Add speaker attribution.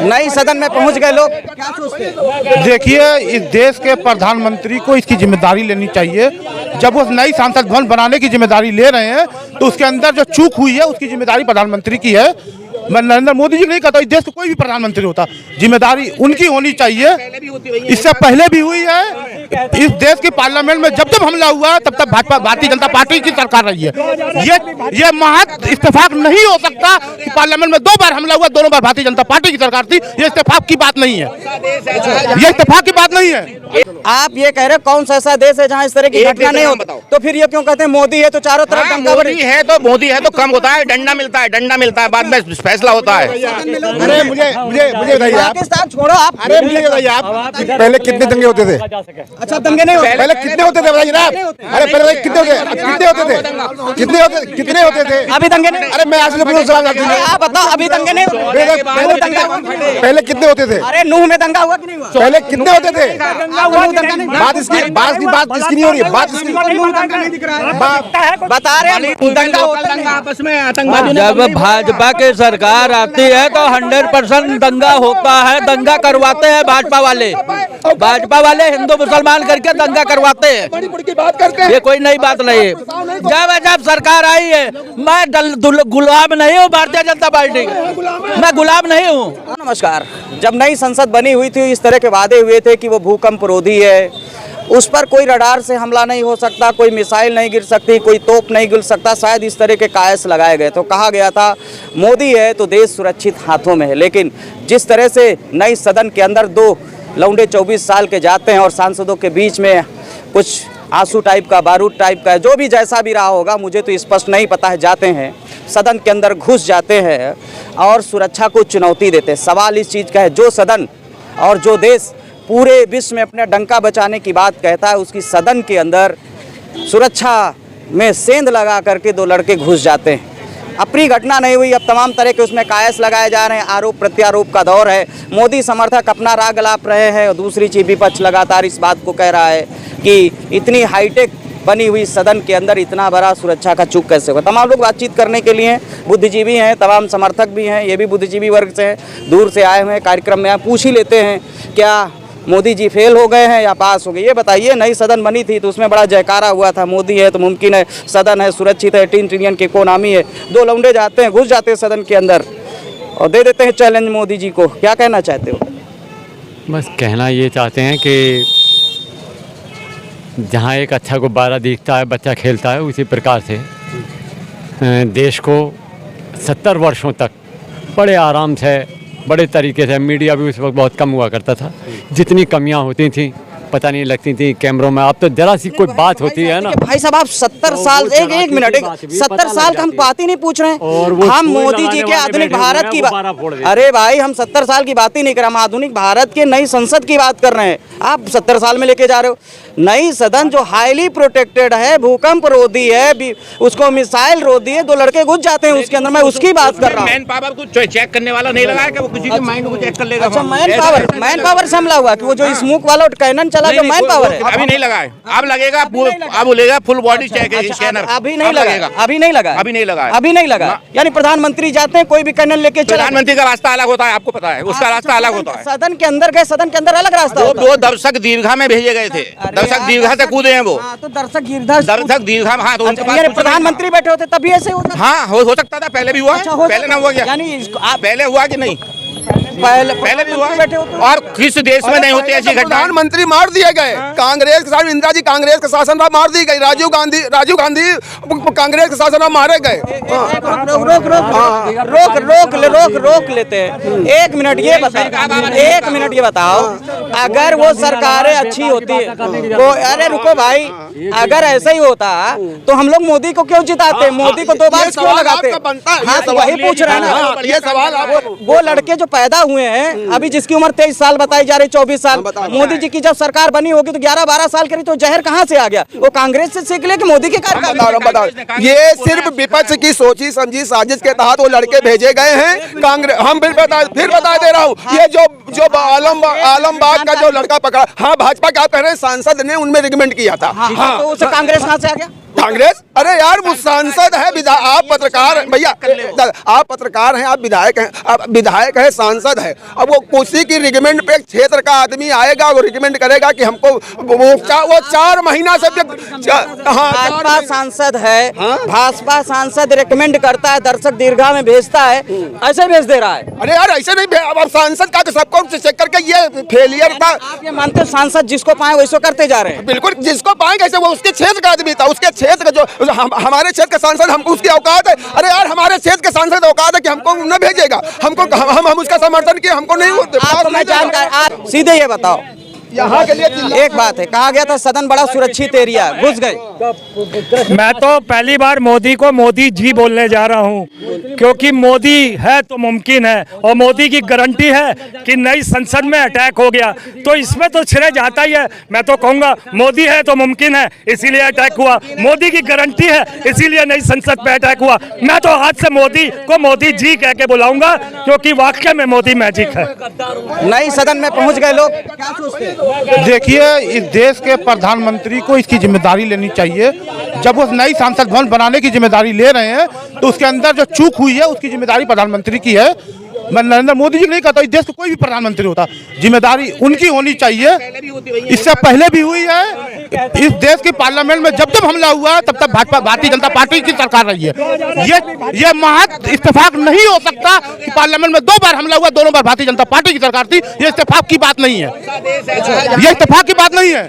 Speaker 1: नई सदन में पहुंच गए लोग, क्या सोचते हैं?
Speaker 2: देखिए, इस देश के प्रधानमंत्री को इसकी जिम्मेदारी लेनी चाहिए। जब वो नई संसद भवन बनाने की जिम्मेदारी ले रहे हैं तो उसके अंदर जो चूक हुई है उसकी जिम्मेदारी प्रधानमंत्री की है। मैं नरेंद्र मोदी जी नहीं कहता, इस देश का कोई भी प्रधानमंत्री होता, जिम्मेदारी उनकी होनी चाहिए। इससे पहले भी हुई है। इस देश की पार्लियामेंट में जब जब हमला हुआ तब तब भाजपा भारतीय जनता पार्टी की सरकार रही है। ये महज इत्तेफाक नहीं हो सकता कि पार्लियामेंट में 2 बार हमला हुआ, दोनों बार भारतीय जनता पार्टी की सरकार थी। ये इत्तेफाक की बात नहीं है, ये इत्तेफाक की बात नहीं है।
Speaker 1: आप ये कह रहे हो कौन सा ऐसा देश है जहाँ इस तरह की घटना नहीं होती, तो फिर ये क्यों कहते हैं मोदी है तो चारों तरफ दंगा
Speaker 3: मोदी है तो कम होता है, डंडा मिलता है, बाद में फैसला होता है।
Speaker 2: अरे मुझे बताइए आप,
Speaker 1: पाकिस्तान छोड़ो आप।
Speaker 2: अरे मुझे बताइए आप, पहले कितने दंगे होते थे?
Speaker 1: अच्छा, दंगे नहीं होते?
Speaker 2: पहले कितने होते थे बताइए ना। अरे पहले कितने होते थे?
Speaker 1: अभी दंगे नहीं।
Speaker 2: अरे मैं आपसे पूछूं सवाल,
Speaker 1: आप बताओ, अभी दंगे नहीं होते?
Speaker 2: पहले कितने होते थे?
Speaker 1: अरे नूह में दंगा हुआ कि नहीं हुआ?
Speaker 2: पहले कितने होते थे? बात इसकी नहीं हो रही है, बात इसकी बता रहे हैं।
Speaker 1: दंगा होता है
Speaker 3: आपस में आतंकवादी।
Speaker 4: जब भाजपा की सरकार आती है तो 100% दंगा होता है। दंगा करवाते हैं भाजपा वाले हिंदू मुसलमान करके दंगा करवाते हैं। ये कोई नई बात नहीं है। जब सरकार आई है, मैं गुलाम नहीं हूँ भारतीय जनता पार्टी का, मैं गुलाम नहीं हूँ।
Speaker 1: नमस्कार। जब नई संसद बनी हुई थी, इस तरह के वादे हुए थे कि वो भूकंप रोधी है, उस पर कोई रडार से हमला नहीं हो सकता, कोई मिसाइल नहीं गिर सकती, कोई तोप नहीं गिर सकता, शायद इस तरह के कायस लगाए गए। तो कहा गया था मोदी है तो देश सुरक्षित हाथों में है। लेकिन जिस तरह से नई सदन के अंदर 2 लौंडे 24 साल के जाते हैं और सांसदों के बीच में कुछ आंसू टाइप का, बारूद टाइप का, जो भी जैसा भी रहा होगा, मुझे तो स्पष्ट नहीं पता है, जाते हैं सदन के अंदर, घुस जाते हैं और सुरक्षा को चुनौती देते हैं। सवाल इस चीज़ का है, जो सदन और जो देश पूरे विश्व में अपने डंका बचाने की बात कहता है, उसकी सदन के अंदर सुरक्षा में सेंध लगा करके 2 लड़के घुस जाते हैं। अपनी घटना नहीं हुई, अब तमाम तरह के उसमें कायस लगाए जा रहे हैं। आरोप प्रत्यारोप का दौर है। मोदी समर्थक अपना राग अलाप रहे हैं और दूसरी चीज विपक्ष लगातार इस बात को कह रहा है कि इतनी हाईटेक बनी हुई सदन के अंदर इतना बड़ा सुरक्षा का चूक कैसे होगा। तमाम लोग बातचीत करने के लिए बुद्धिजीवी हैं, तमाम समर्थक भी हैं, ये भी बुद्धिजीवी वर्ग से हैं, दूर से आए हुए हैं कार्यक्रम में। पूछ ही लेते हैं, क्या मोदी जी फेल हो गए हैं या पास हो गए? ये बताइए, नई सदन बनी थी तो उसमें बड़ा जयकारा हुआ था, मोदी है तो मुमकिन है, सदन है सुरक्षित है, 3 ट्रिलियन की इकोनॉमी है। 2 लौंडे जाते हैं, घुस जाते हैं सदन के अंदर और दे देते हैं चैलेंज मोदी जी को। क्या कहना चाहते हो?
Speaker 5: बस कहना ये चाहते हैं कि जहाँ एक अच्छा गुब्बारा दिखता है, बच्चा खेलता है, उसी प्रकार से देश को 70 वर्षों तक बड़े आराम से, बड़े तरीके से, मीडिया भी उस वक्त बहुत कम हुआ करता था, जितनी कमियां होती थी पता नहीं लगती थी कैमरों में। अब तो जरा सी कोई बात होती है ना।
Speaker 1: भाई साहब, आप 70 साल, एक मिनट, 70 साल का हम बात ही नहीं पूछ रहे हैं। हम मोदी जी के आधुनिक भारत की बात, अरे भाई हम 70 साल की बात ही नहीं कर रहे, हम आधुनिक भारत के नई संसद की बात कर रहे हैं। आप 70 साल में लेके जा रहे हो। नई सदन जो हाईली प्रोटेक्टेड है, भूकंप रोधी है, उसको मिसाइल रोधी है, 2 लड़के घुस जाते हैं उसके अंदर, मैं उसकी बात कर रहा हूँ।
Speaker 3: मैन पावर को चेक करने वाला नहीं लगा है कि वो किसी के माइंड को चेक कर लेगा।
Speaker 1: अच्छा, मैन पावर से हमला हुआ कि वो जो स्मोक वाला कैनन चला, जो मैन पावर है?
Speaker 3: अभी नहीं लगा है, अब लगेगा, अब बोलेगा फुल बॉडी चेक स्कैनर।
Speaker 1: अभी नहीं लगा, अभी नहीं लगा, यानी प्रधानमंत्री जाते हैं, कोई भी कैनन लेके चला।
Speaker 3: प्रधानमंत्री का रास्ता अलग होता है, आपको पता है, उसका रास्ता अलग होता है।
Speaker 1: सदन के अंदर गए, सदन के अंदर अलग रास्ता होता है।
Speaker 3: 2 दर्शक दीर्घा में भेजे गए थे, दर्शक दीर्घा से कूदे हैं वो।
Speaker 1: तो दर्शक दीर्घा,
Speaker 3: हाँ, तो उनके पास
Speaker 1: प्रधानमंत्री बैठे होते तभी ऐसे होता।
Speaker 3: हाँ, हो सकता था, पहले भी हुआ। पहले ना हुआ क्या?
Speaker 1: यानी
Speaker 3: पहले हुआ कि नहीं? पहले भी हुआ।
Speaker 1: बैठे हो
Speaker 3: और किस देश में नहीं होती ऐसी घटना?
Speaker 6: प्रधानमंत्री मार दिए गए, कांग्रेस के साथ इंदिरा जी कांग्रेस के शासन में मार दी गई, राजीव गांधी कांग्रेस के शासन में मारे गए।
Speaker 1: रोक लेते हैं। 1 मिनट ये बताओ, अगर वो सरकारें अच्छी होती वो, अरे रुको भाई, अगर ऐसा ही होता तो हम लोग मोदी को क्यों जिताते? मोदी को 2 बार क्यों लगाते? हाँ, तो वही पूछ रहे हैं ना।
Speaker 6: ये सवाल
Speaker 1: वो लड़के जो पैदा हुए हैं, अभी जिसकी उम्र 23 साल बताई जा रही, 24 साल, मोदी जी की जब सरकार बनी होगी तो 11-12 साल करी, तो जहर कहाँ से आ गया? वो कांग्रेस से सीख ले कि मोदी के
Speaker 6: कार्यकाल? ये सिर्फ विपक्ष की सोची समझी साजिश के तहत वो लड़के भेजे गए हैं कांग्रेस। हम फिर बता दे रहा हूँ, ये जो आलमबाग का जो लड़का पकड़ा, हाँ भाजपा क्या कह रहे हैं, सांसद ने उनमें रिकमेंड किया था।
Speaker 1: हाँ, तो उसे कांग्रेस कहाँ से आ गया?
Speaker 6: कांग्रेस, अरे यार वो सांसद है, आप पत्रकार भैया, आप पत्रकार हैं, आप विधायक हैं, आप विधायक है, सांसद औकात है। अब वो कुर्सी की रिकमेंड पे क्षेत्र का आदमी आएगा, वो रिकमेंड करेगा कि हमको वो 4 महीना से
Speaker 1: भाजपा सांसद है, भाजपा सांसद रिकमेंड करता है, दर्शक दीर्घा में भेजता है, ऐसे भेज दे रहा है।
Speaker 6: अरे यार ऐसे नहीं, अब सांसद का सबको चेक करके ये फेलियर था।
Speaker 1: आप ये मानते हो सांसद जिसको पाए वैसे करते जा रहे हैं?
Speaker 6: बिल्कुल, जिसको पाएंगे ऐसे, वो उसके क्षेत्र का आदमी था, उसके क्षेत्र का जो हमारे क्षेत्र का सांसद, हमको उसकी औकात है। अरे यार हमारे क्षेत्र के सांसद औकात है कि हमको न भेजेगा, हमको हम उसका समर्थन किए, हमको नहीं होते।
Speaker 1: आपको मैं जानकारी, आप सीधे ये बताओ,
Speaker 6: यहाँ के लिए
Speaker 1: एक बात है, कहा गया था सदन बड़ा सुरक्षित एरिया, घुस गए।
Speaker 7: मैं तो पहली बार मोदी को मोदी जी बोलने जा रहा हूं, क्योंकि मोदी है तो मुमकिन है, और मोदी की गारंटी है कि नई संसद में अटैक हो गया तो इसमें तो श्रेय जाता ही है। मैं तो कहूंगा मोदी है तो मुमकिन है, इसीलिए अटैक हुआ, मोदी की गारंटी है इसीलिए नई संसद पे अटैक हुआ। मैं तो आज से मोदी को मोदी जी कह के बुलाऊंगा, क्योंकि वाकई में मोदी मैजिक है।
Speaker 1: नई सदन में पहुंच गए लोग, क्या सोचते हैं?
Speaker 2: देखिए, इस देश के प्रधानमंत्री को इसकी जिम्मेदारी लेनी चाहिए। जब वो नई संसद भवन बनाने की जिम्मेदारी ले रहे हैं तो उसके अंदर जो चूक हुई है उसकी जिम्मेदारी प्रधानमंत्री की है। मैं नरेंद्र मोदी जी नहीं कहता, इस देश का कोई भी प्रधानमंत्री होता, जिम्मेदारी उनकी होनी चाहिए। इससे पहले भी हुई है। इस देश की पार्लियामेंट में जब जब हमला हुआ तब तब भाजपा भारतीय जनता पार्टी की सरकार रही है। ये महज इत्तेफाक नहीं हो सकता कि पार्लियामेंट में 2 बार हमला हुआ, दोनों बार भारतीय जनता पार्टी की सरकार थी। ये इत्तेफाक की बात नहीं है, ये इत्तेफाक की बात नहीं है।